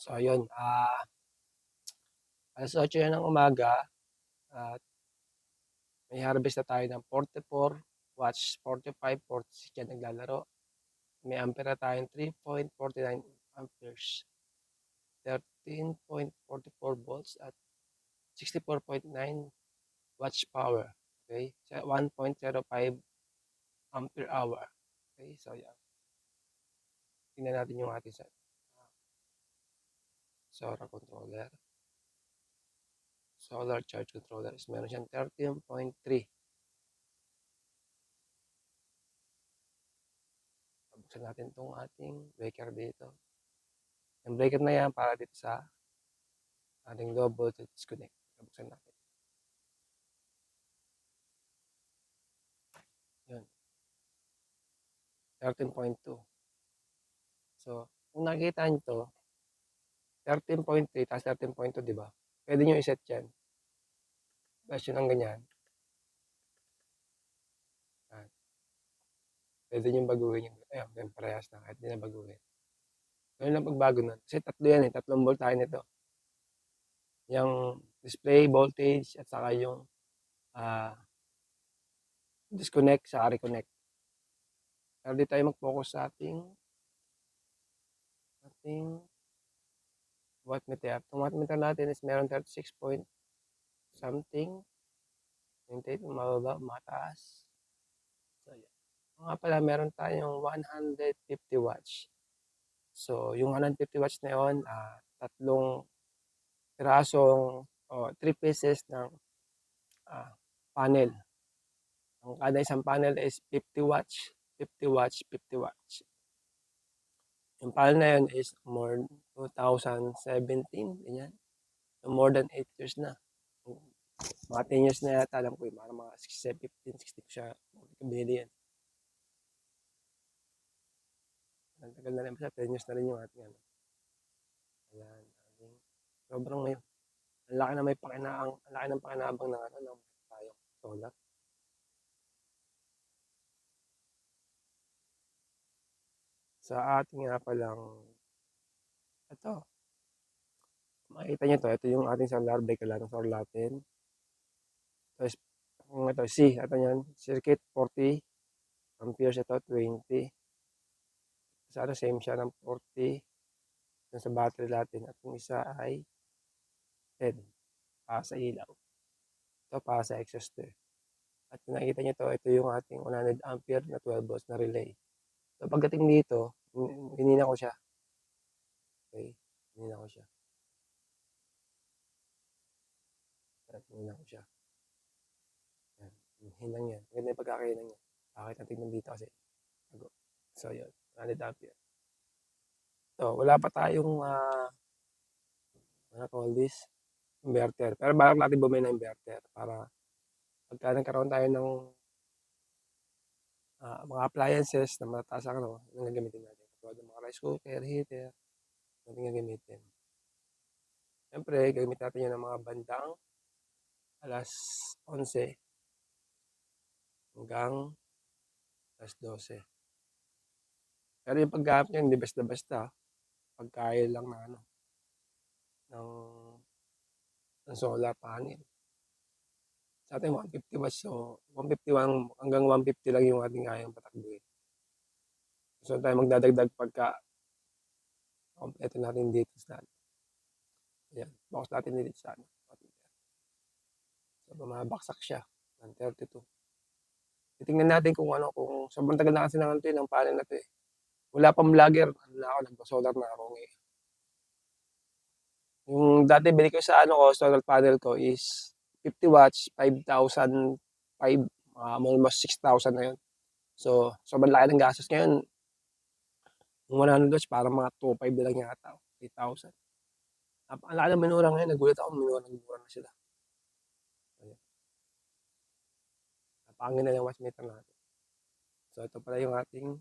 So ayun, 8:00 na ng umaga at may harvest na tayo ng 44 watts, 45, 46 diyan naglalaro. May ampere na tayong 3.49 amperes, 13.44 volts at 64.9 watts power. Okay? Sa 1.05 ampere hour. Okay? So yan. Tingnan natin yung ating solar controller. Solar charge controller is meron siyang 13.3. Buksan natin itong ating breaker dito. Yung breaker na yan para dito sa ating low voltage disconnect. Buksan natin. Yun. 13.2. So, kung nakikita nyo to, 13.3 tapos 13.2, di ba? Pwede nyo iset yan. Version ng ganyan. Yan. Pwede nyo baguhin yung, ayun, parehas na kahit di na baguhin. Ganun lang pagbago nun. Kasi tatlo yan eh. Tatlong volt tayo nito. Yung display voltage at saka yung disconnect sa reconnect. Pero di tayo mag-focus sa ating wattmeter. Itong wattmeter natin is meron 36 point something. 28, mababa, mataas. So, yan. Nga pala, meron tayong 150 watts. So, yung 150 watts na yun, tatlong pirasong o 3 pieces ng panel. Ang kada isang panel is 50 watts, 50 watts, 50 watts. Yung panel na yun is more 2017, ganyan. So, more than 8 years na. Mga 10 years na yata, alam ko yung mga 15, 16 siya. Kabili yan. Ang tagal na rin siya, 10 years na rin yung ating ano. Ayan. Sobrang may, ang laki na may pakinaang, ang laki ng pakinabang ng ano, ng tayong solar. Sa ating nga palang, ito, makikita nyo to, ito yung ating solar breaker lang ng solar natin. Tapos, kung ito, ito yan, circuit 40 amperes, ito 20. Sana same siya ng 40 sa battery natin. At yung isa ay 10 para sa ilaw. Ito para sa exhauster. At kung nakikita nyo to, ito yung ating 100 ampere na 12 volts na relay. So pagdating dito, hinina ko siya. Okay, hinina ko siya. Hinina ko siya. Yan. Hinang yan. Ganda yung pagkakahinang yan. Bakit natin nandito kasi. So yun, 100 ampere. So, wala pa tayong, ano call this? Inverter. Pero balak natin bumili ng inverter para pagka nagkaroon tayo ng mga appliances na mataas ang ano, yung gagamitin natin. Tulad ng mga rice cooker, heater, natin gagamitin. Siyempre, gagamit natin yun ng mga bandang alas 11 hanggang alas 12. Pero yung paggamit nyo, hindi basta-basta. Pagkaya lang na ano, ng solar panel. Sa atin, 150 watts. So, 151 hanggang 150 lang yung ating kayang patakbuhin. So, tayo magdadagdag pagka kompleto natin dito sa ano. Ayan, box natin dito sa ano. So, bumabaksak siya ng 32. Titingnan natin kung ano, kung sobrang tagal na kasi ng panel na to eh. Wala pang vlogger, ano na ako, nagpa-solar na ako ngayon. Yung dati bili ko sa ano ko, solar panel ko is 50 watts, 5,000, almost 6,000 na yun. So, sobrang laki ng gastos ngayon. Yung 100 watts, parang mga 2,500 na lang yata, 3,000. Ang laki ng minura ngayon, nagulat ako, minura na sila. Ayan. Napangin na yung watchmeter natin. So, ito pala yung ating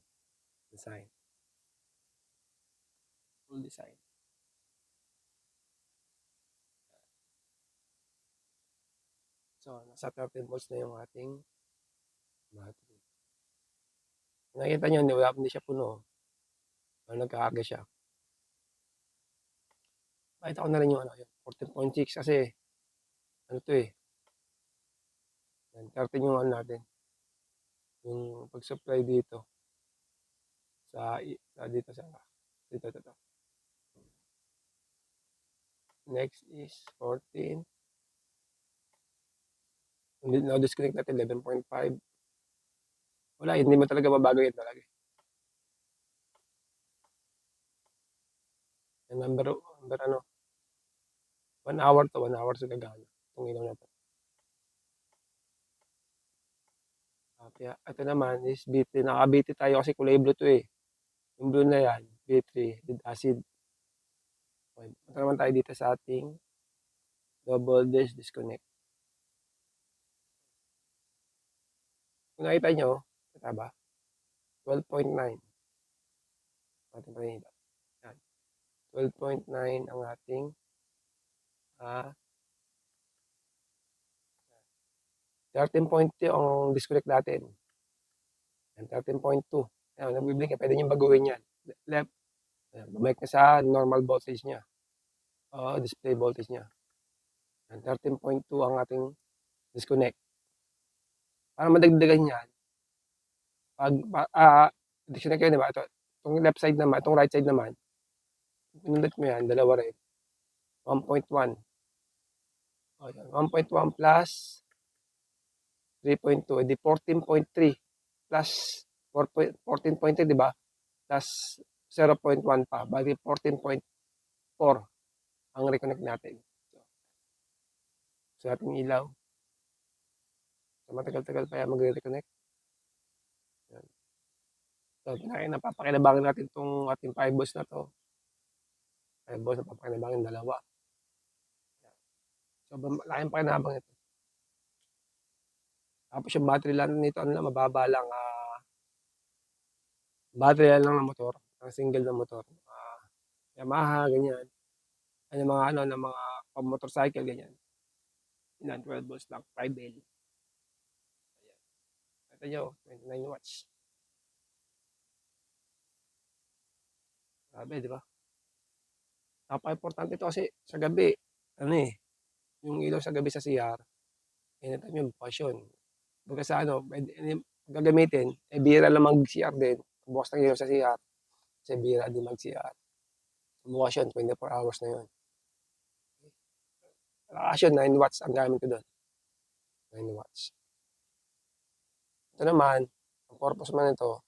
design. Full design. So, nasa 13 volts na yung ating battery. Nakita nyo, hindi siya puno. Nagkakarga siya. Pakita ko na rin yung ano, yung 14.6 kasi ano 'to, eh, 13 yung ano natin, yung pag-supply dito sa dito sa dito, ito. Next is 14. Hindi na-disconnect natin 11.5. Wala, hindi mo talaga mabago yan talaga. Yung number ano, 1 hour to 1 hour sa gagana. Itong ilaw na to. Kaya ito naman is B3. Naka-B3 tayo kasi kulay blue to eh. Yung blue na yan, B3, lead acid. Okay. Punta naman tayo dito sa ating double dash disconnect. Kung nakita nyo, kita ba? 12.9. Ating panila. Yan. 12.9 ang ating 13.2 ang disconnect natin. Yan, 13.2. Yan, nagbiblink ka. Pwede nyo baguhin yan. Left. Yan, bumalik na sa normal voltage niya. O display voltage niya. Yan, 13.2 ang ating disconnect. Para madagdagan yan, disconnect kayo, di ba? Itong left side naman, itong right side naman, pinundot mo yan, dalawa rin. 1.1. O, yan. 1.1 plus 3.2, edi 14.3 plus 14.3, di ba? Plus 0.1 pa, bali 14.4 ang reconnect natin. So, ating ilaw. So, matagal-tagal pa yan magre-reconnect. Yan. So, napapakinabangan natin itong ating 5 volts na to. 5 volts, napapakinabangan dalawa. So, laking pakinabang ito. Tapos yung battery lang nito, ano lang, mababa lang. Battery lang ng motor, ang single na motor. Yamaha, ganyan. Ano mga ano, ng mga motorcycle, ganyan. Yan, 12 volts lang, 5L. Ayan. Ito nyo, 29 watts. Grabe, di ba? Napaka-importante ito kasi sa gabi, ano eh, yung ilaw sa gabi sa CR, anytime yung pasyon. Baga sa ano, gagamitin, bihira lang mag-CR din. Bukas ng ilaw sa CR, kasi bihira din mag-CR. Bukas yun, 24 hours na yun. Action, 9 watts ang gamit ko doon. 9 watts. Ito naman, ang purpose man ito,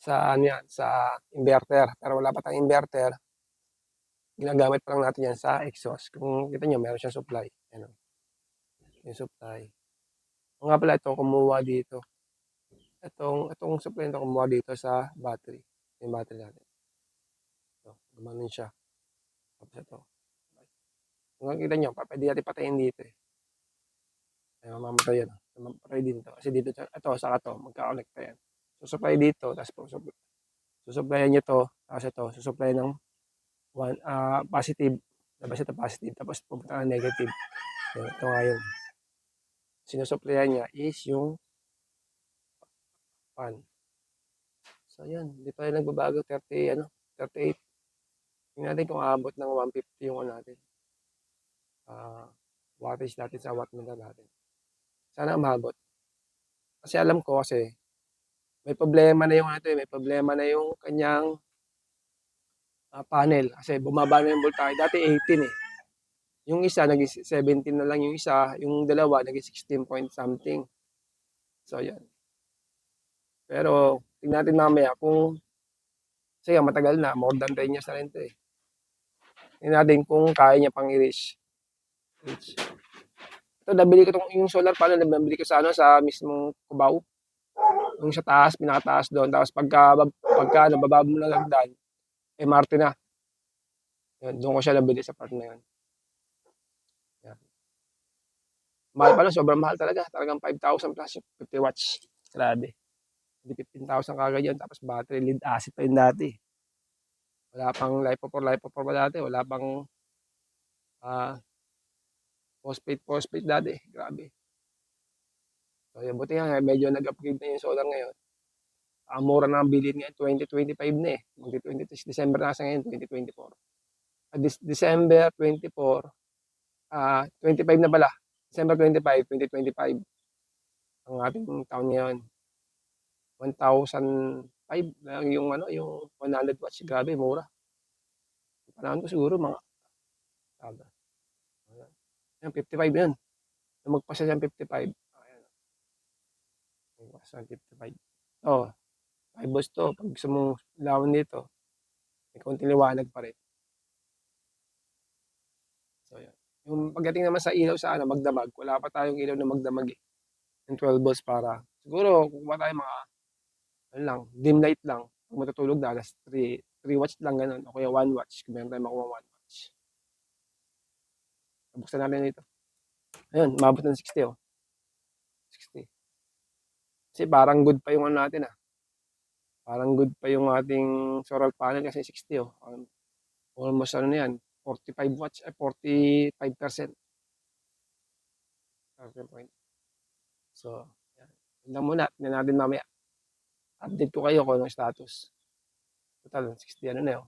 sa inverter. Pero wala pa tayong inverter. Ginagamit pa lang natin yan sa exhaust. Kung kita nyo, meron siyang supply. Ano, yung supply. O nga pala, itong kumuha dito. Itong supply ito kumuha dito sa battery. Yung battery natin. Ito, gumanon siya. Tapos ito. Kung nakikita nyo, pwede natin patayin dito eh. Ay, mamamatay yan. Mamamatay din ito. Kasi dito, ito, saka ito, magka-connect yan. Susupply dito, tapos susuplayan nyo to, tapos ito, susupply ng positive. Labas ito positive, tapos pupunta ng negative. Ito nga yun. Sinusuplayan niya is yung fan. So, yan. Hindi pa rin nagbabago. 38. Tingnan natin kung aabot ng 150 yung ano natin. Wattage natin sa wattmeter natin. Sana umabot. Kasi alam ko kasi may problema na yung may problema na yung kanyang panel. Kasi bumaba na yung voltage. Dati 18 eh. Yung isa, naging 17 na lang yung isa. Yung dalawa, naging 16 point something. So, yan. Pero, tingnan natin mamaya kung kasi matagal na, more than 10 years na rin ito eh. Tingnan natin kung kaya niya pang i-reach. Ito, nabili ko yung solar panel, nabili ko sa sa mismong Cubao. Yung sa taas, pinakataas doon. Tapos pagka nababa mo na lagdan, MRT na. Yan, doon ko siya nabili sa part na yun. Yan. Mahal pa lang, sobrang mahal talaga. Talagang 5,000 plus 50 watts. Grabe. Hindi 15,000 kagad yun. Tapos battery, lead acid pa yun dati. Wala pang lipo pa dati. Wala pang phosphate dati. Grabe. So, yun, buti nga, medyo nag-upgrade na yung solar ngayon. Ang mura na ang bilhin ngayon 2025 na, eh, magti-26 December na kasi ngayon 2024. December 24, 25 na pala, December 25, 2025 ang ating taon ngayon. 1,005 lang yung ano, yung 100 watts, grabe mura. Yung panahon ko siguro mga ayan 55 'yun, lumagpas na siyang 55. Ayan, lumagpas ng 55. Oh, 5 volts 'to, 'pag gusto mong ilawin dito, may konting liwanag pa rin. So 'yan. Yung pagdating naman sa ilaw sa ano, magdamag, wala pa tayong ilaw na magdamag, eh, yung 12 volts para siguro kukuha tayo mga ano lang, dim light lang, 'pag matutulog na 3 watts lang gano'n o kaya 1 watts kung meron tayong makuhang 1 watts. Buksan natin dito. Ayun, umabot ng 60, oh, 60. Kasi parang good pa yung ano natin, parang good pa yung ating solar panel kasi 60, oh. Almost ano na yan, 45 watts, 45%. Point. So, yan. Yun lang muna. Tignan natin mamaya. Update ko kayo kung anong status. Total, 60 ano na yun.